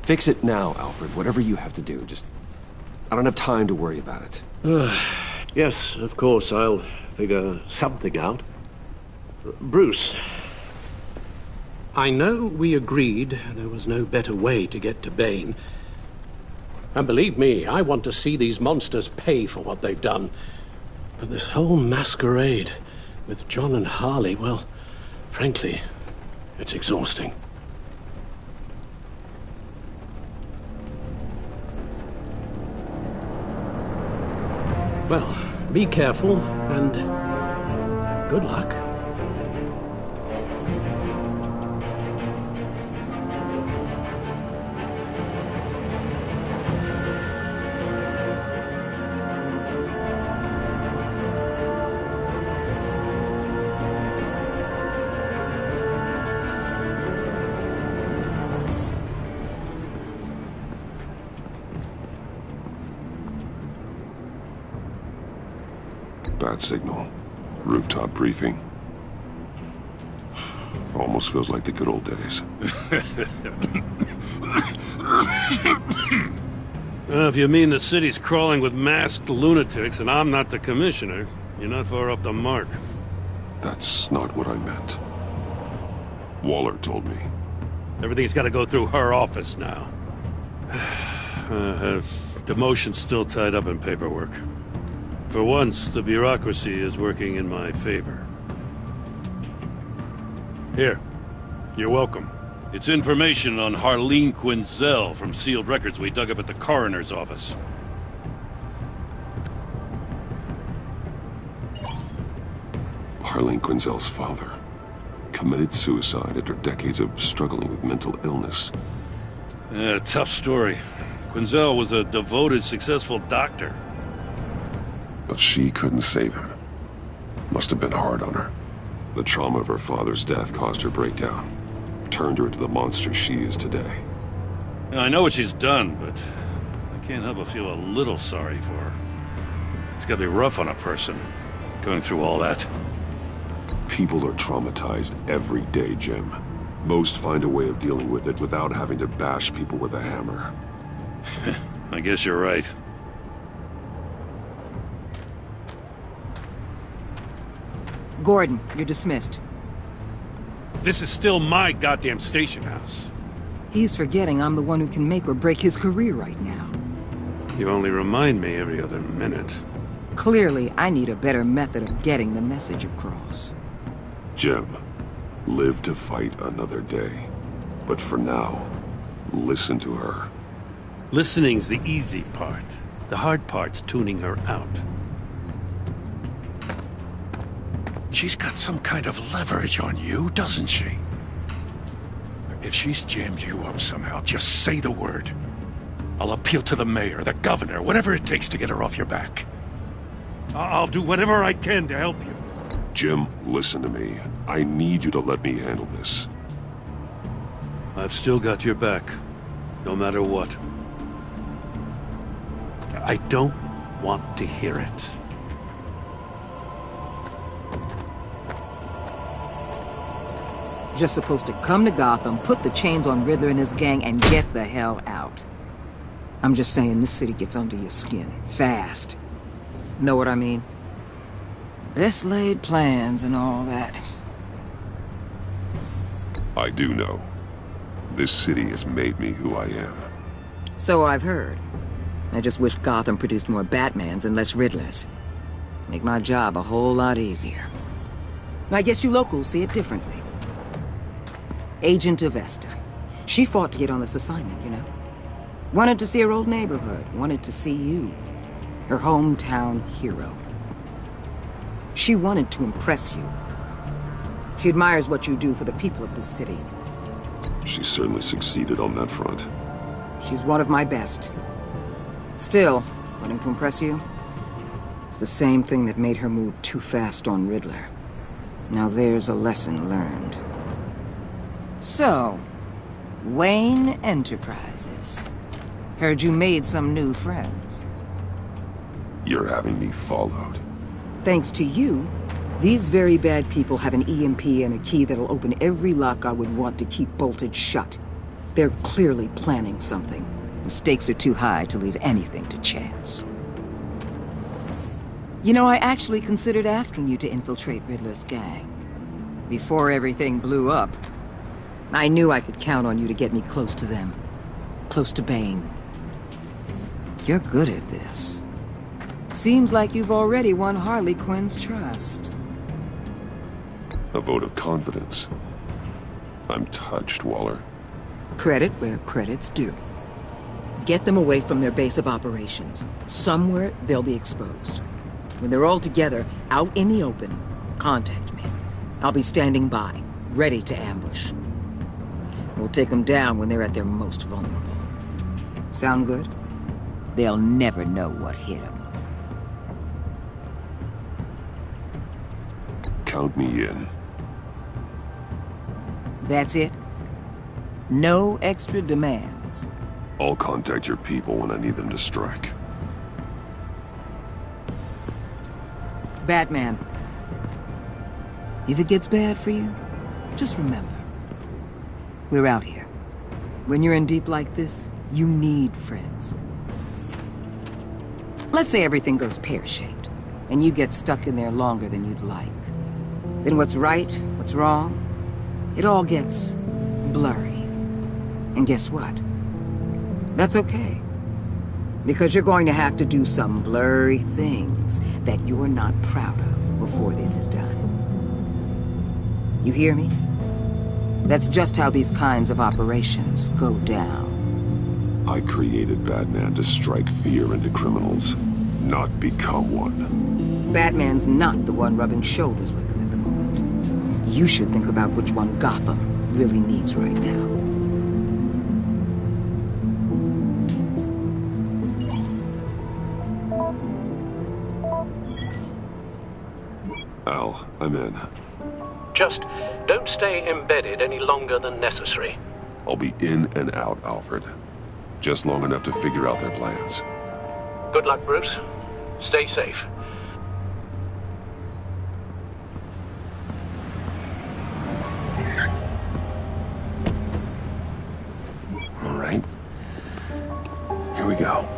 Fix it now, Alfred. Whatever you have to do. Just... I don't have time to worry about it. Yes, of course, I'll figure something out. Bruce. I know we agreed there was no better way to get to Bane. And believe me, I want to see these monsters pay for what they've done. But this whole masquerade with John and Harley, well, frankly, it's exhausting. Well, be careful, and good luck. Bad signal. Rooftop briefing. Almost feels like the good old days. If you mean the city's crawling with masked lunatics and I'm not the commissioner, you're not far off the mark. That's not what I meant. Waller told me. Everything's got to go through her office now. Demotion's still tied up in paperwork. For once, the bureaucracy is working in my favor. Here. You're welcome. It's information on Harleen Quinzel from sealed records we dug up at the coroner's office. Harleen Quinzel's father committed suicide after decades of struggling with mental illness. Yeah, tough story. Quinzel was a devoted, successful doctor. But she couldn't save him. Must have been hard on her. The trauma of her father's death caused her breakdown. Turned her into the monster she is today. I know what she's done, but I can't help but feel a little sorry for her. It's gotta be rough on a person, going through all that. People are traumatized every day, Jim. Most find a way of dealing with it without having to bash people with a hammer. I guess you're right. Gordon, you're dismissed. This is still my goddamn station house. He's forgetting I'm the one who can make or break his career right now. You only remind me every other minute. Clearly, I need a better method of getting the message across. Jim, live to fight another day. But for now, listen to her. Listening's the easy part. The hard part's tuning her out. She's got some kind of leverage on you, doesn't she? If she's jammed you up somehow, just say the word. I'll appeal to the mayor, the governor, whatever it takes to get her off your back. I'll do whatever I can to help you. Jim, listen to me. I need you to let me handle this. I've still got your back, no matter what. I don't want to hear it. Just supposed to come to Gotham, put the chains on Riddler and his gang, and get the hell out. I'm just saying, this city gets under your skin. Fast. Know what I mean? Best laid plans and all that. I do know. This city has made me who I am. So I've heard. I just wish Gotham produced more Batmans and less Riddlers. Make my job a whole lot easier. I guess you locals see it differently. Agent Avesta. She fought to get on this assignment, you know? Wanted to see her old neighborhood. Wanted to see you. Her hometown hero. She wanted to impress you. She admires what you do for the people of this city. She certainly succeeded on that front. She's one of my best. Still, wanting to impress you? It's the same thing that made her move too fast on Riddler. Now there's a lesson learned. So, Wayne Enterprises. Heard you made some new friends. You're having me followed. Thanks to you, these very bad people have an EMP and a key that'll open every lock I would want to keep bolted shut. They're clearly planning something. The stakes are too high to leave anything to chance. You know, I actually considered asking you to infiltrate Riddler's gang. Before everything blew up, I knew I could count on you to get me close to them. Close to Bane. You're good at this. Seems like you've already won Harley Quinn's trust. A vote of confidence. I'm touched, Waller. Credit where credit's due. Get them away from their base of operations. Somewhere they'll be exposed. When they're all together, out in the open, contact me. I'll be standing by, ready to ambush. We'll take them down when they're at their most vulnerable. Sound good? They'll never know what hit them. Count me in. That's it? No extra demands? I'll contact your people when I need them to strike. Batman. If it gets bad for you, just remember. We're out here. When you're in deep like this, you need friends. Let's say everything goes pear-shaped, and you get stuck in there longer than you'd like. Then what's right, what's wrong, it all gets blurry. And guess what? That's okay. Because you're going to have to do some blurry things that you're not proud of before this is done. You hear me? That's just how these kinds of operations go down. I created Batman to strike fear into criminals, not become one. Batman's not the one rubbing shoulders with them at the moment. You should think about which one Gotham really needs right now. Al, I'm in. Just don't stay embedded any longer than necessary. I'll be in and out, Alfred. Just long enough to figure out their plans. Good luck, Bruce. Stay safe. All right. Here we go.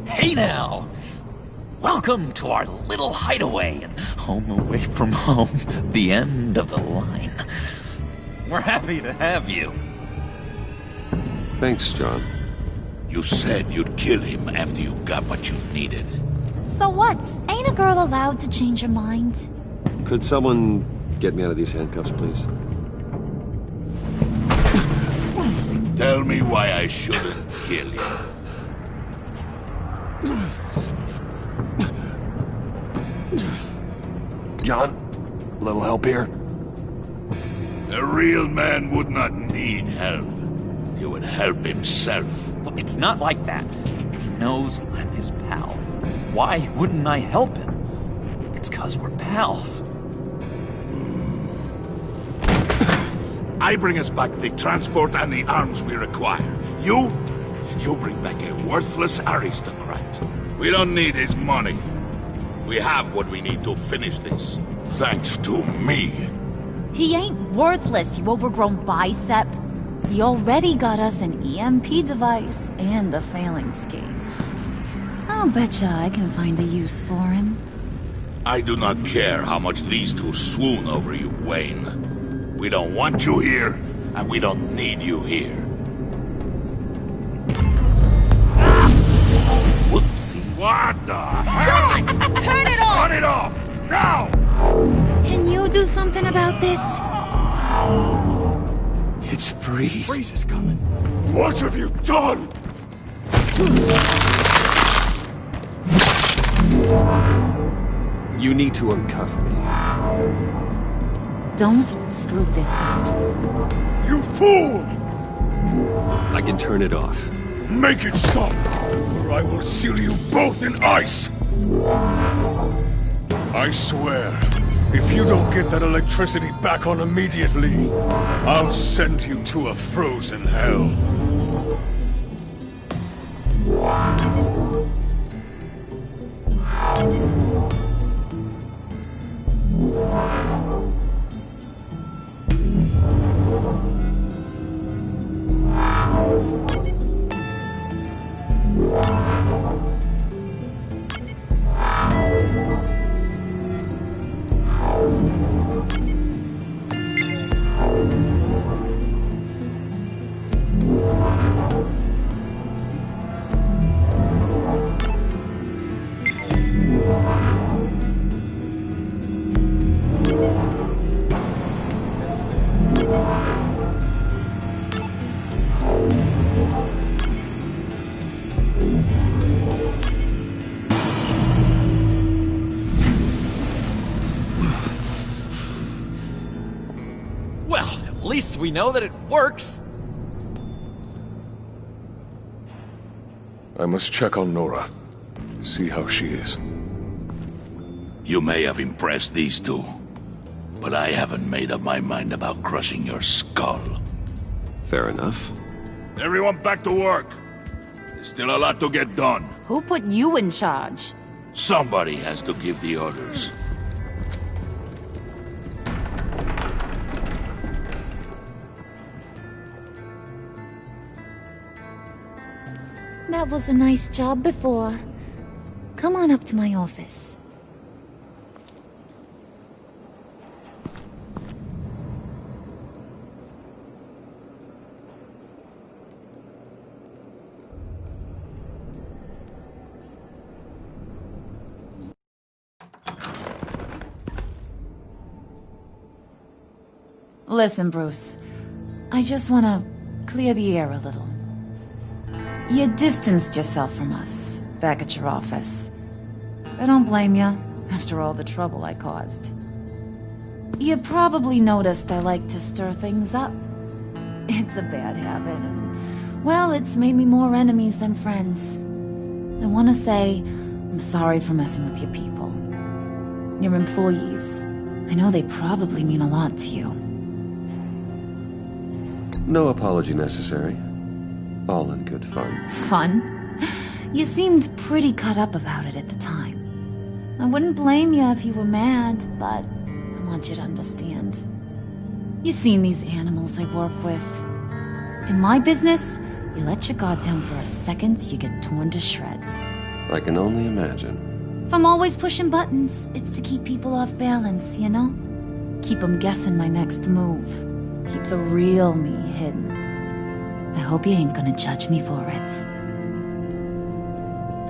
Hey now! Welcome to our little hideaway and home away from home, the end of the line. We're happy to have you. Thanks, John. You said you'd kill him after you got what you needed. So what? Ain't a girl allowed to change her mind? Could someone get me out of these handcuffs, please? Tell me why I shouldn't kill you. John, a little help here? A real man would not need help. He would help himself. Look, it's not like that. He knows I'm his pal. Why wouldn't I help him? It's 'cause we're pals. I bring us back the transport and the arms we require. You bring back a worthless aristocrat. We don't need his money. We have what we need to finish this, thanks to me. He ain't worthless, you overgrown bicep. He already got us an EMP device and the failing scheme. I'll betcha I can find a use for him. I do not care how much these two swoon over you, Wayne. We don't want you here, and we don't need you here. Whoopsie. What the hell? John, turn it off! Turn it off! Now! Can you do something about this? It's Freeze. Freeze is coming. What have you done? You need to uncuff me. Don't screw this up. You fool! I can turn it off. Make it stop, or I will seal you both in ice! I swear, if you don't get that electricity back on immediately, I'll send you to a frozen hell. At least we know that it works. I must check on Nora. See how she is. You may have impressed these two, but I haven't made up my mind about crushing your skull. Fair enough. Everyone back to work. There's still a lot to get done. Who put you in charge? Somebody has to give the orders. That was a nice job before. Come on up to my office. Listen, Bruce. I just want to clear the air a little. You distanced yourself from us, back at your office. I don't blame you, after all the trouble I caused. You probably noticed I like to stir things up. It's a bad habit, and, well, it's made me more enemies than friends. I want to say I'm sorry for messing with your people. Your employees. I know they probably mean a lot to you. No apology necessary. All in good fun. Fun? You seemed pretty cut up about it at the time. I wouldn't blame you if you were mad, but I want you to understand. You've seen these animals I work with. In my business, you let your guard down for a second, you get torn to shreds. I can only imagine. If I'm always pushing buttons, it's to keep people off balance, you know? Keep them guessing my next move. Keep the real me hidden. I hope you ain't gonna judge me for it.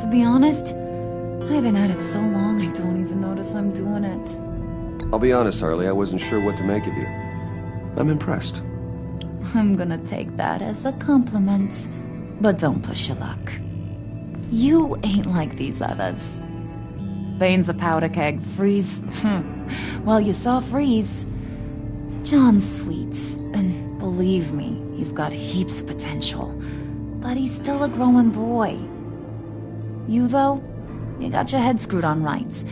To be honest, I've been at it so long I don't even notice I'm doing it. I'll be honest, Harley, I wasn't sure what to make of you. I'm impressed. I'm gonna take that as a compliment. But don't push your luck. You ain't like these others. Bane's a powder keg, Freeze. Well, you saw Freeze. John's sweet, and believe me, he's got heaps of potential. But he's still a growing boy. You, though, you got your head screwed on right.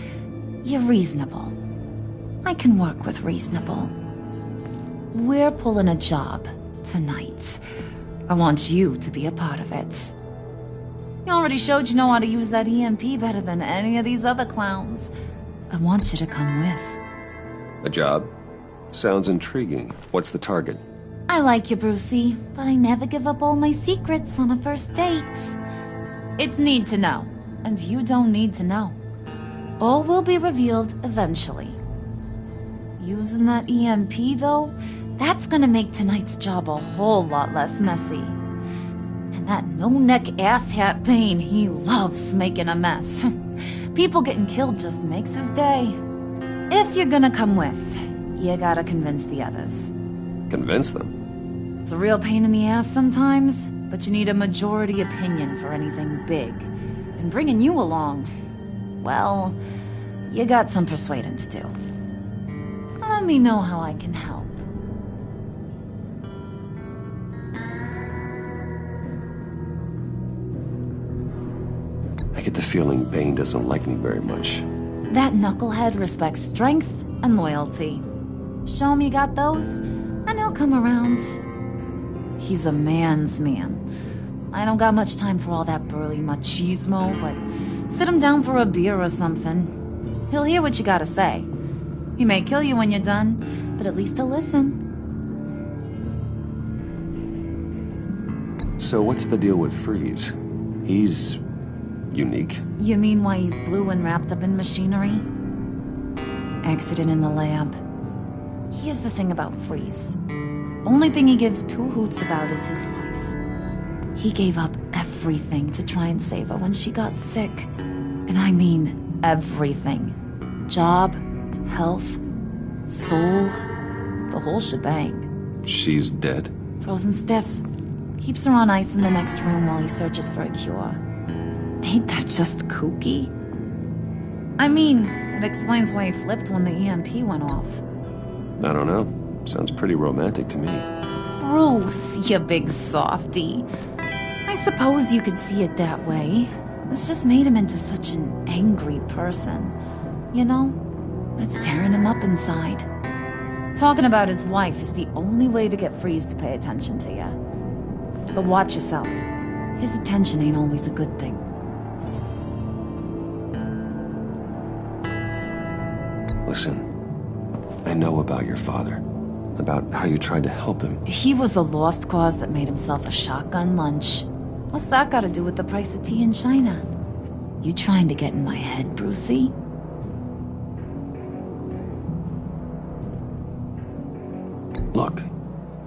You're reasonable. I can work with reasonable. We're pulling a job tonight. I want you to be a part of it. You already showed you know how to use that EMP better than any of these other clowns. I want you to come with. A job? Sounds intriguing. What's the target? I like you, Brucey, but I never give up all my secrets on a first date. It's need to know, and you don't need to know. All will be revealed eventually. Using that EMP, though, that's gonna make tonight's job a whole lot less messy. And that no-neck asshat Bane, he loves making a mess. People getting killed just makes his day. If you're gonna come with, you gotta convince the others. Convince them? It's a real pain in the ass sometimes, but you need a majority opinion for anything big. And bringing you along, well, you got some persuading to do. Let me know how I can help. I get the feeling Bane doesn't like me very much. That knucklehead respects strength and loyalty. Show him you got those, and he'll come around. He's a man's man. I don't got much time for all that burly machismo, but sit him down for a beer or something. He'll hear what you gotta say. He may kill you when you're done, but at least he'll listen. So what's the deal with Freeze? He's unique. You mean why he's blue and wrapped up in machinery? Accident in the lab. Here's the thing about Freeze. Only thing he gives two hoots about is his wife. He gave up everything to try and save her when she got sick. And I mean everything. Job, health, soul, the whole shebang. She's dead? Frozen stiff. Keeps her on ice in the next room while he searches for a cure. Ain't that just kooky? I mean, it explains why he flipped when the EMP went off. I don't know. Sounds pretty romantic to me. Bruce, you big softy. I suppose you could see it that way. This just made him into such an angry person. You know, it's tearing him up inside. Talking about his wife is the only way to get Freeze to pay attention to you. But watch yourself. His attention ain't always a good thing. Listen, I know about your father. About how you tried to help him. He was a lost cause that made himself a shotgun lunch. What's that got to do with the price of tea in China? You trying to get in my head, Brucey? Look,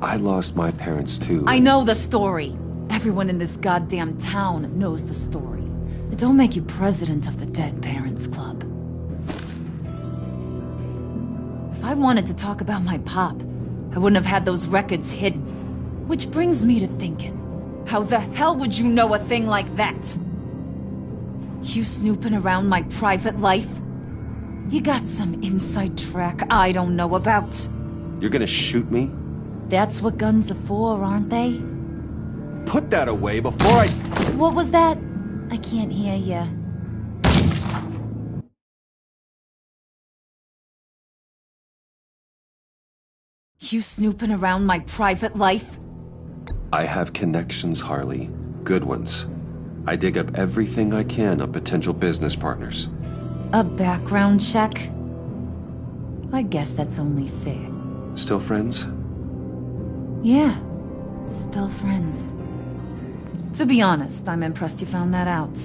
I lost my parents too. I know the story. Everyone in this goddamn town knows the story. It don't make you president of the Dead Parents Club. If I wanted to talk about my pop, I wouldn't have had those records hidden. Which brings me to thinking, how the hell would you know a thing like that? You snooping around my private life? You got some inside track I don't know about. You're gonna shoot me? That's what guns are for, aren't they? Put that away before I... What was that? I can't hear ya. You snooping around my private life? I have connections, Harley. Good ones. I dig up everything I can of potential business partners. A background check? I guess that's only fair. Still friends? Yeah, still friends. To be honest, I'm impressed you found that out.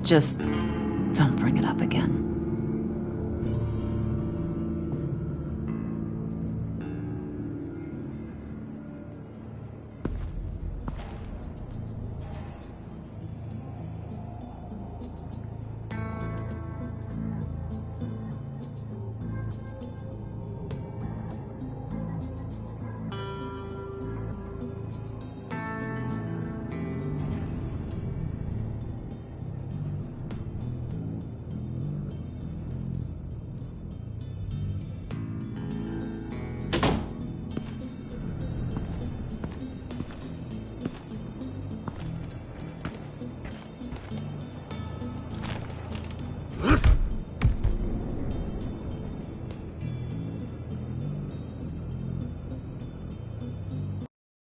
Just don't bring it up again.